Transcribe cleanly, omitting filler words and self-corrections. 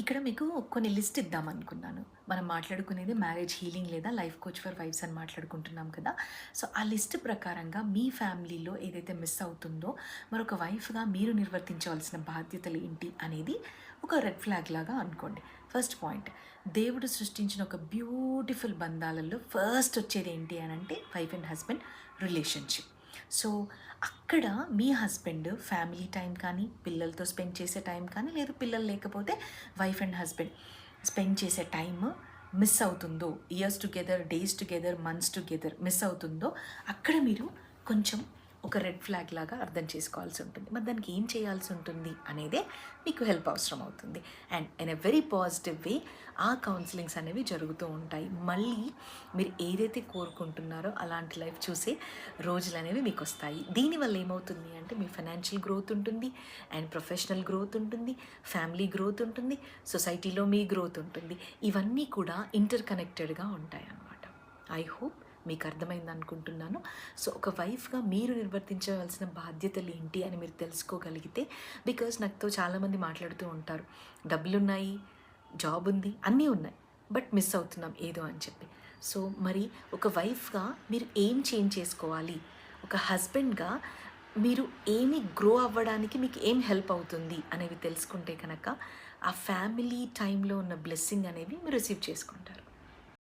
ఇక్కడ మీకు కొన్ని లిస్ట్ ఇద్దామనుకున్నాను. మనం మాట్లాడుకునేది మ్యారేజ్ హీలింగ్ లేదా లైఫ్ కోచ్ ఫర్ వైఫ్స్ అని మాట్లాడుకుంటున్నాం కదా! సో, ఆ లిస్ట్ ప్రకారంగా మీ ఫ్యామిలీలో ఏదైతే మిస్ అవుతుందో, మరొక వైఫ్‌గా మీరు నిర్వర్తించవలసిన బాధ్యతలేంటి అనేది ఒక రెడ్ ఫ్లాగ్ లాగా అనుకోండి. ఫస్ట్ పాయింట్, దేవుడు సృష్టించిన ఒక బ్యూటిఫుల్ బంధాలలో ఫస్ట్ వచ్చేదేంటి అనంటే wife and husband relationship. So, అక్కడ మీ హస్బెండ్ ఫ్యామిలీ టైం కానీ, పిల్లలతో స్పెండ్ చేసే టైం కానీ, లేదు పిల్లలు లేకపోతే వైఫ్ అండ్ హస్బెండ్ స్పెండ్ చేసే టైమ్ మిస్ అవుతుందో, years together, days together, months together miss అవుతుందో, అక్కడ మీరు కొంచెం ఒక రెడ్ ఫ్లాగ్ లాగా అర్థం చేసుకోవాల్సి ఉంటుంది. మరి దానికి ఏం చేయాల్సి ఉంటుంది అనేదే మీకు హెల్ప్ అవసరం అవుతుంది. And in a very positive way ఆ కౌన్సిలింగ్స్ అనేవి జరుగుతూ ఉంటాయి. మళ్ళీ మీరు ఏదైతే కోరుకుంటున్నారో అలాంటి లైఫ్ చూసే రోజులు అనేవి మీకు వస్తాయి. దీనివల్ల ఏమవుతుంది అంటే మీ ఫైనాన్షియల్ గ్రోత్ ఉంటుంది, అండ్ ప్రొఫెషనల్ గ్రోత్ ఉంటుంది, ఫ్యామిలీ గ్రోత్ ఉంటుంది, సొసైటీలో మీ గ్రోత్ ఉంటుంది. ఇవన్నీ కూడా ఇంటర్ కనెక్టెడ్గా ఉంటాయి అన్నమాట. ఐ హోప్ మీకు అర్థమైంది అనుకుంటున్నాను. సో, ఒక వైఫ్గా మీరు నిర్వర్తించవలసిన బాధ్యతలు ఏంటి అని మీరు తెలుసుకోగలిగితే, బికాజ్ నాతో చాలామంది మాట్లాడుతూ ఉంటారు, డబ్బులున్నాయి, జాబ్ ఉంది, అన్నీ ఉన్నాయి, బట్ మిస్ అవుతున్నాం ఏదో అని చెప్పి. సో, మరి ఒక వైఫ్గా మీరు ఏం చేంజ్ చేసుకోవాలి, ఒక హస్బెండ్గా మీరు ఏమి గ్రో అవ్వడానికి మీకు ఏం హెల్ప్ అవుతుంది అనేవి తెలుసుకుంటే కనుక ఆ ఫ్యామిలీ టైంలో ఉన్న బ్లెస్సింగ్ అనేవి మీరు రిసీవ్ చేసుకుంటారు.